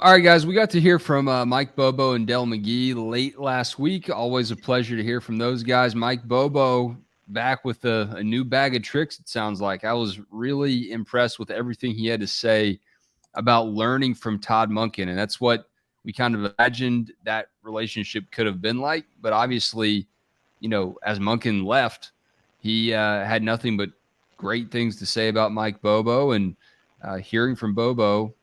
All right, guys, we got to hear from Mike Bobo and Dell McGee late last week. Always a pleasure to hear from those guys. Mike Bobo back with a new bag of tricks, it sounds like. I was really impressed with everything he had to say about learning from Todd Monken, and that's what we kind of imagined that relationship could have been like. But obviously, as Monken left, he had nothing but great things to say about Mike Bobo, and hearing from Bobo,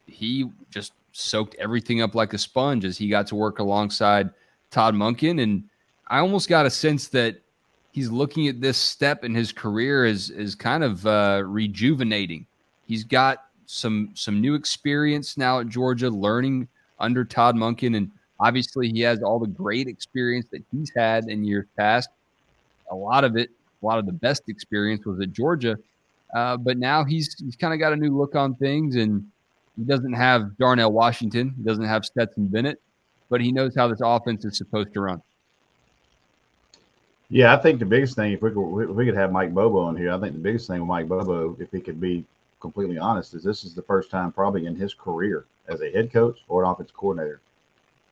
he just soaked everything up like a sponge as he got to work alongside Todd Monken. And I almost got a sense that he's looking at this step in his career as kind of rejuvenating. He's got some new experience now at Georgia, learning under Todd Monken, and obviously he has all the great experience that he's had in years past. A lot of the best experience was at Georgia, but now he's kind of got a new look on things, and he doesn't have Darnell Washington, he doesn't have Stetson Bennett, but he knows how this offense is supposed to run. Yeah, I think the biggest thing, if we could have Mike Bobo in here, I think the biggest thing with Mike Bobo, if he could be completely honest, is this is the first time probably in his career as a head coach or an offensive coordinator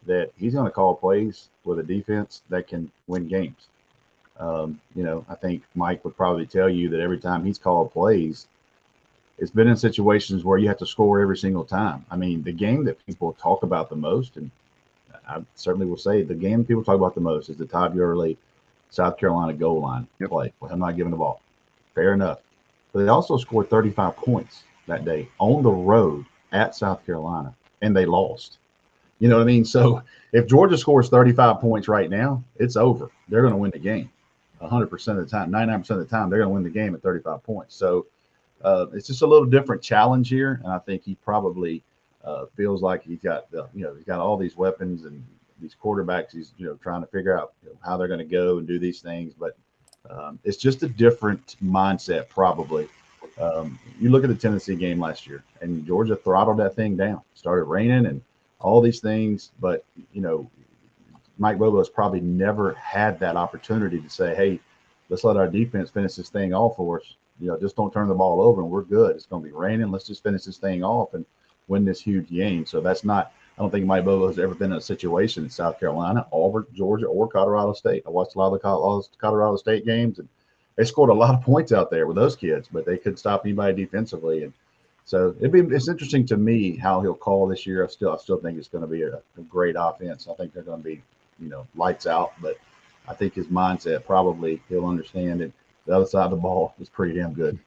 that he's going to call plays with a defense that can win games. I think Mike would probably tell you that every time he's called plays, it's been in situations where you have to score every single time. I mean, the game that people talk about the most, and I certainly will say the game people talk about the most is the Todd Gurley South Carolina goal line play with him not giving the ball. Fair enough. But they also scored 35 points that day on the road at South Carolina, and they lost. You know what I mean? So if Georgia scores 35 points right now, it's over. They're going to win the game 100% of the time, 99% of the time. They're going to win the game at 35 points. So it's just a little different challenge here, and I think he probably feels like he's got he's got all these weapons and these quarterbacks. He's trying to figure out how they're going to go and do these things, but it's just a different mindset probably. You look at the Tennessee game last year, and Georgia throttled that thing down. Started raining and all these things, but Mike Bobo has probably never had that opportunity to say, "Hey, let's let our defense finish this thing off for us. Just don't turn the ball over, and we're good. It's going to be raining. Let's just finish this thing off and win this huge game." So that's not. I don't think Mike Bobo has ever been in a situation in South Carolina, Auburn, Georgia, or Colorado State. I watched a lot of the Colorado State games, and they scored a lot of points out there with those kids, but they couldn't stop anybody defensively. And so it's interesting to me how he'll call this year. I still think it's going to be a great offense. I think they're going to be lights out, but I think his mindset probably he'll understand it. The other side of the ball is pretty damn good.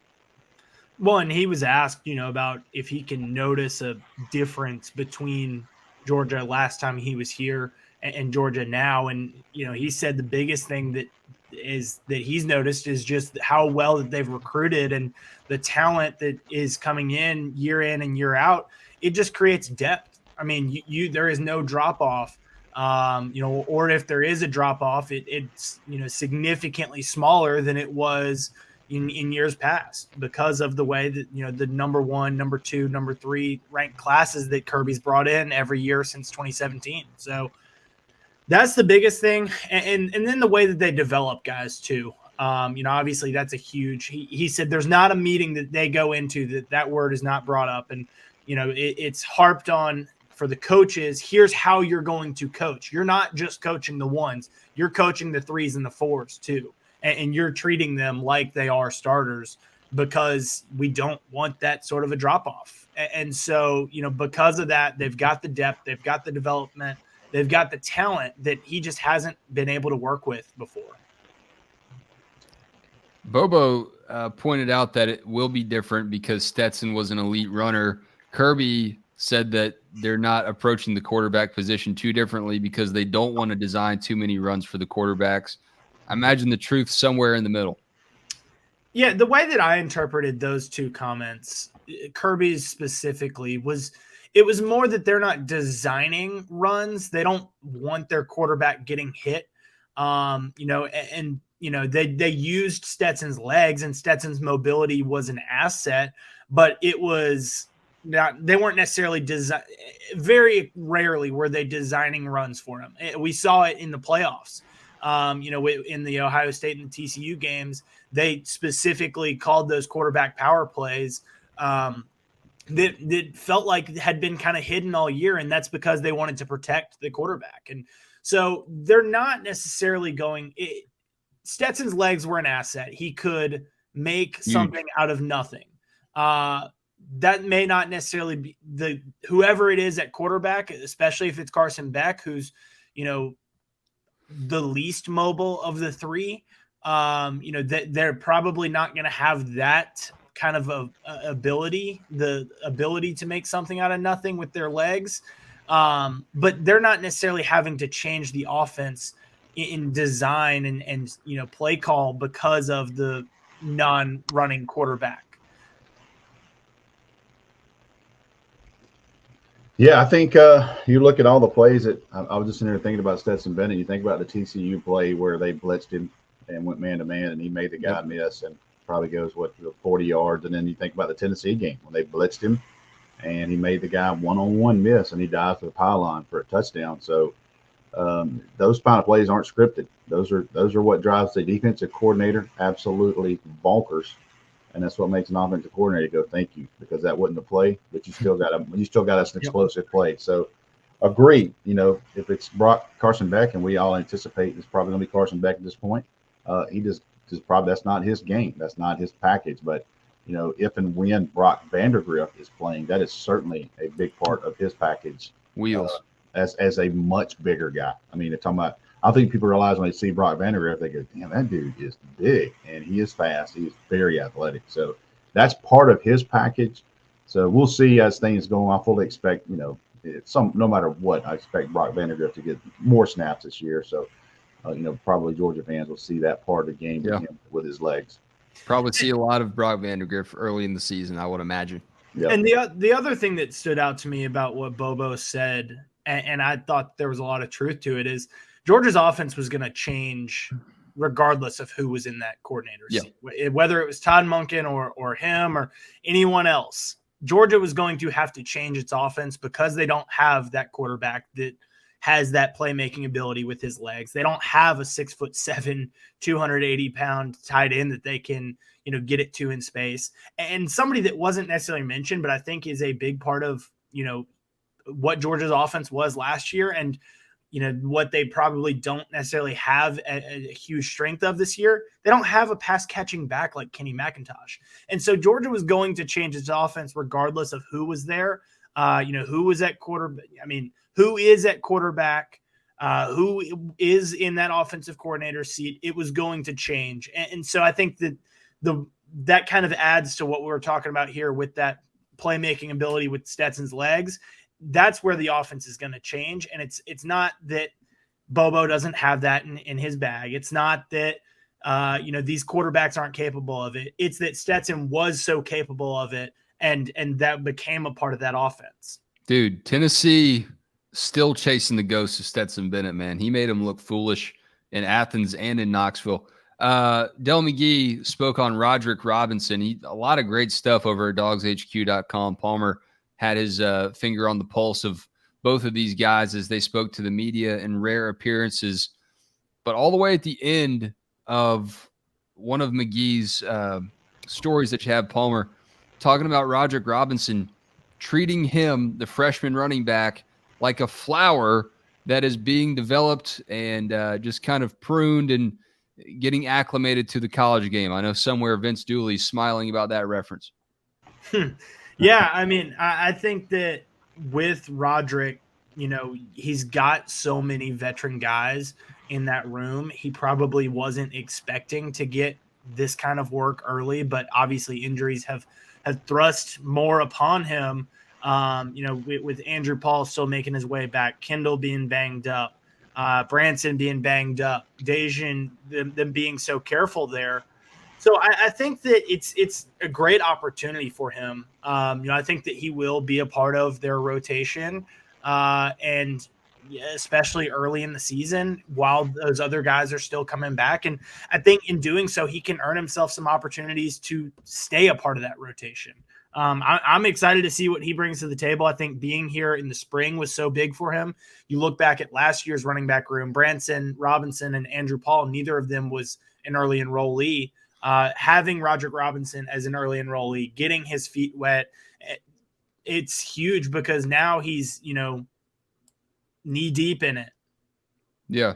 Well, and he was asked, about if he can notice a difference between Georgia last time he was here and Georgia now. And, he said the biggest thing that he's noticed is just how well that they've recruited and the talent that is coming in and year out. It just creates depth. I mean, there is no drop off. Or if there is a drop off, it's significantly smaller than it was in years past because of the way that the number 1, number 2, number 3 ranked classes that Kirby's brought in every year since 2017. So that's the biggest thing, and then the way that they develop guys too. Obviously that's a huge. He said there's not a meeting that they go into that word is not brought up, and it's harped on. For the coaches, here's how you're going to coach. You're not just coaching the ones, you're coaching the 3s and the 4s too. And you're treating them like they are starters because we don't want that sort of a drop off. And so, because of that, they've got the depth, they've got the development, they've got the talent that he just hasn't been able to work with before. Bobo pointed out that it will be different because Stetson was an elite runner. Kirby said that they're not approaching the quarterback position too differently because they don't want to design too many runs for the quarterbacks. I imagine the truth somewhere in the middle. Yeah, the way that I interpreted those two comments, Kirby's specifically, was more that they're not designing runs. They don't want their quarterback getting hit. They used Stetson's legs, and Stetson's mobility was an asset, but it was not. They weren't necessarily very rarely were they designing runs for him. We saw it in the playoffs. In the Ohio State and the TCU games, they specifically called those quarterback power plays that felt like had been kind of hidden all year, and that's because they wanted to protect the quarterback. And so they're not necessarily going Stetson's legs were an asset. He could make something out of nothing. That may not necessarily be whoever it is at quarterback, especially if it's Carson Beck, who's, the least mobile of the three. That they're probably not going to have that kind of the ability to make something out of nothing with their legs. But they're not necessarily having to change the offense in design and play call because of the non-running quarterback. Yeah, I think you look at all the plays that I was just in there thinking about Stetson Bennett. You think about the TCU play where they blitzed him and went man to man, and he made the guy miss and probably goes 40 yards. And then you think about the Tennessee game when they blitzed him and he made the guy one-on-one miss, and he dives to the pylon for a touchdown. So those kind of plays aren't scripted. Those are what drives the defensive coordinator absolutely bonkers. And that's what makes an offensive coordinator go, thank you, because that wasn't the play, but you still got us an explosive play. So agree, if it's Carson Beck, and we all anticipate it's probably going to be Carson Beck at this point, he just probably, that's not his game. That's not his package. But, if and when Brock Vandagriff is playing, that is certainly a big part of his package. Wheels. As a much bigger guy. I mean, it's talking about, I think people realize when they see Brock Vandagriff, they go, damn, that dude is big and he is fast. He's very athletic. So that's part of his package. So we'll see as things go on. I fully expect, no matter what, I expect Brock Vandagriff to get more snaps this year. So, probably Georgia fans will see that part of the game with him with his legs. Probably see a lot of Brock Vandagriff early in the season, I would imagine. Yep. And the other thing that stood out to me about what Bobo said, and I thought there was a lot of truth to it, is Georgia's offense was going to change regardless of who was in that coordinator seat. Whether it was Todd Monken or him or anyone else, Georgia was going to have to change its offense because they don't have that quarterback that has that playmaking ability with his legs. They don't have a 6'7", 280-pound tight end that they can, get it to in space. And somebody that wasn't necessarily mentioned, but I think is a big part of, what Georgia's offense was last year, and what they probably don't necessarily have a huge strength of this year. They don't have a pass catching back like Kenny McIntosh. And so Georgia was going to change its offense regardless of who was there, who was at quarterback. I mean, who is at quarterback, who is in that offensive coordinator seat. It was going to change. And so I think that that kind of adds to what we were talking about here with that playmaking ability with Stetson's legs. That's where the offense is going to change. And it's not that Bobo doesn't have that in his bag. It's not that, these quarterbacks aren't capable of it. It's that Stetson was so capable of it. And that became a part of that offense. Dude, Tennessee still chasing the ghost of Stetson Bennett, man. He made him look foolish in Athens and in Knoxville. Del McGee spoke on Roderick Robinson. A lot of great stuff over at DawgsHQ.com. Palmer had his finger on the pulse of both of these guys as they spoke to the media in rare appearances. But all the way at the end of one of McGee's stories that you have, Palmer, talking about Roderick Robinson, treating him, the freshman running back, like a flower that is being developed and just kind of pruned and getting acclimated to the college game. I know somewhere Vince Dooley's smiling about that reference. Yeah, I mean, I think that with Roderick, he's got so many veteran guys in that room. He probably wasn't expecting to get this kind of work early, but obviously injuries have thrust more upon him. With Andrew Paul still making his way back, Kendall being banged up, Branson being banged up, Dejan, them being so careful there. So I think that it's a great opportunity for him. I think that he will be a part of their rotation, and especially early in the season while those other guys are still coming back. And I think in doing so, he can earn himself some opportunities to stay a part of that rotation. I'm excited to see what he brings to the table. I think being here in the spring was so big for him. You look back at last year's running back room, Branson, Robinson, and Andrew Paul, neither of them was an early enrollee. Having Roderick Robinson as an early enrollee, getting his feet wet, it's huge because now he's, you know, knee deep in it. Yeah.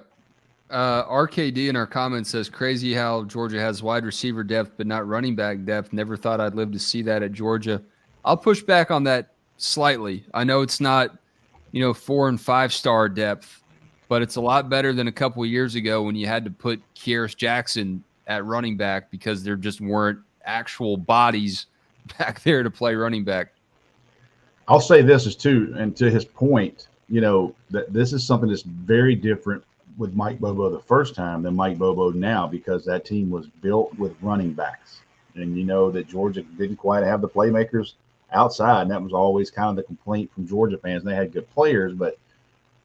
RKD in our comments says, crazy how Georgia has wide receiver depth, but not running back depth. Never thought I'd live to see that at Georgia. I'll push back on that slightly. I know it's not, 4 and 5 star depth, but it's a lot better than a couple of years ago when you had to put Kieris Jackson at running back because there just weren't actual bodies back there to play running back. I'll say this is too, and to his point, that this is something that's very different with Mike Bobo the first time than Mike Bobo now, because that team was built with running backs. And that Georgia didn't quite have the playmakers outside. And that was always kind of the complaint from Georgia fans. They had good players, but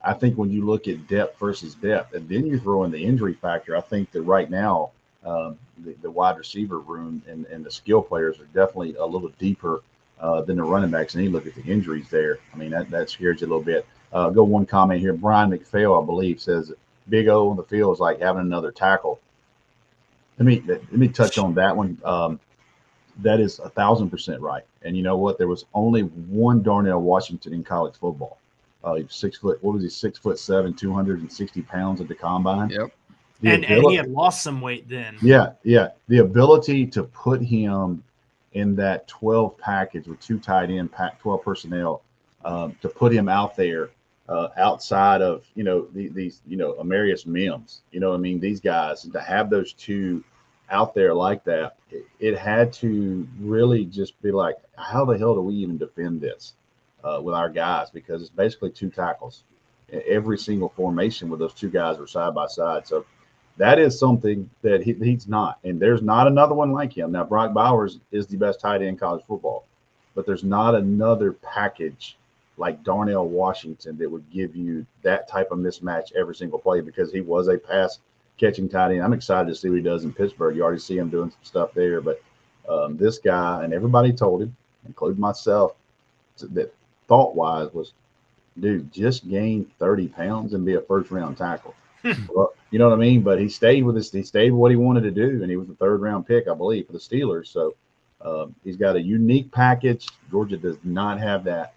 I think when you look at depth versus depth, and then you throw in the injury factor, I think that right now the wide receiver room and the skill players are definitely a little deeper than the running backs. And you look at the injuries there. I mean, that scares you a little bit. Go one comment here. Brian McPhail, I believe, says Big O on the field is like having another tackle. Let me touch on that one. That is 1,000% right. And you know what? There was only one Darnell Washington in college football. He was 6 foot. What was he? 6'7", 260 pounds at the combine. Yep. And he had lost some weight then. Yeah. The ability to put him in that 12 package with 2 tight end, 12 personnel, to put him out there. Outside of these Amarius Mims, these guys, and to have those two out there like that, it had to really just be like, how the hell do we even defend this with our guys? Because it's basically 2 tackles every single formation with those 2 guys are side by side. So that is something that he's not, and there's not another one like him. Now Brock Bowers is the best tight end in college football, but there's not another package like Darnell Washington that would give you that type of mismatch every single play, because he was a pass catching tight end. I'm excited to see what he does in Pittsburgh. You already see him doing some stuff there, but this guy, and everybody told him, including myself, that thought wise was, dude, just gain 30 pounds and be a first round tackle. Well, you know what I mean? But he stayed with us. He stayed with what he wanted to do, and he was the 3rd round pick, I believe, for the Steelers. So he's got a unique package. Georgia does not have that.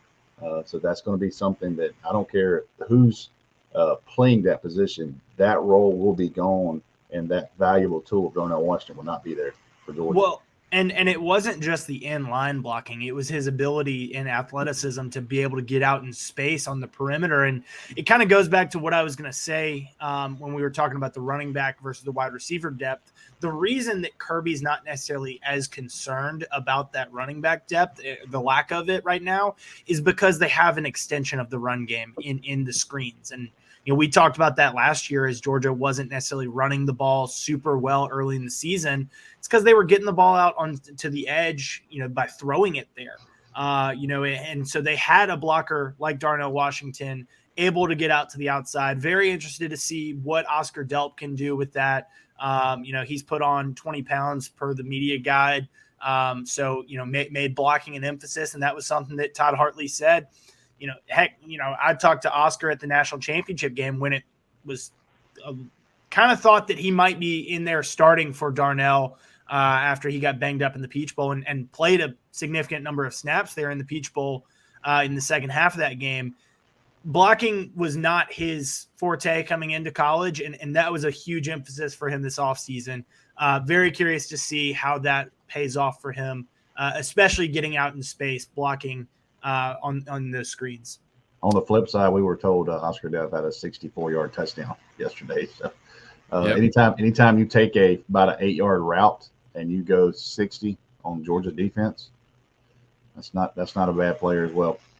So that's going to be something that I don't care who's playing that position, that role will be gone, and that valuable tool of Darnell Washington will not be there for Georgia. Well, and it wasn't just the in-line blocking. It was his ability and athleticism to be able to get out in space on the perimeter. And it kind of goes back to what I was going to say when we were talking about the running back versus the wide receiver depth. The reason that Kirby's not necessarily as concerned about that running back depth, the lack of it right now, is because they have an extension of the run game in the screens. And we talked about that last year as Georgia wasn't necessarily running the ball super well early in the season. It's because they were getting the ball out to the edge, by throwing it there. And so they had a blocker like Darnell Washington able to get out to the outside. Very interested to see what Oscar Delp can do with that. He's put on 20 pounds per the media guide. Made blocking an emphasis. And that was something that Todd Hartley said. I talked to Oscar at the national championship game when it was kind of thought that he might be in there starting for Darnell after he got banged up in the Peach Bowl and played a significant number of snaps there in the Peach Bowl in the second half of that game. Blocking was not his forte coming into college, and that was a huge emphasis for him this offseason. Very curious to see how that pays off for him, especially getting out in space, blocking on those screens. On the flip side, we were told Oscar Delp had a 64-yard touchdown yesterday. So anytime you take about an 8-yard route and you go 60 on Georgia defense, that's not a bad player as well.